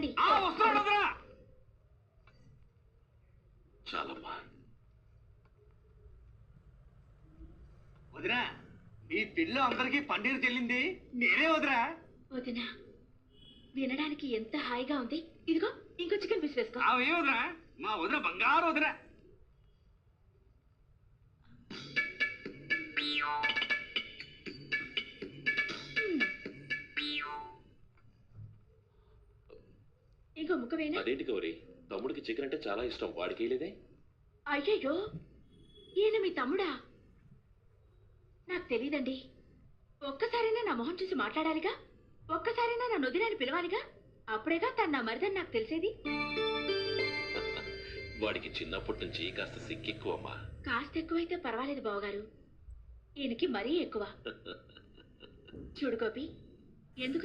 రండి. చాలమ్మా. వదినా, ఈ పిల్ల అందరికి పన్నీరు చెల్లింది నేనే వదినా. వదినా, వినడానికి ఎంత హాయిగా ఉంది. ఇదిగో ఇంకో చికెన్ పీస్ వేసుకో. ఏ వదినా, మా వదిన బంగారు వదినా. ఇంకో ముక్క వేయనా? అదేంటి గౌరీ, తమ్ముడికి చికెన్ అంటే చాలా ఇష్టం, వాడికి లేదే. అయ్యయ్యో, ఈయన మీ తమ్ముడా? నాకు తెలీదండి. ఒక్కసారైనా నా మొహం చూసి మాట్లాడాలిగా, ఒక్కసారైనా నా నొదినాన్ని పిలవాలిగా, అప్పుడేగా తను నా మరిదని నాకు తెలిసేది. వాడికి చిన్నప్పటి నుంచి కాస్త సిగ్గెక్కువమ్మా. కాస్త ఎక్కువైతే పర్వాలేదు బావగారు, ఈయనకి మరీ ఎక్కువ. చూడు గోపి, ఎందుకు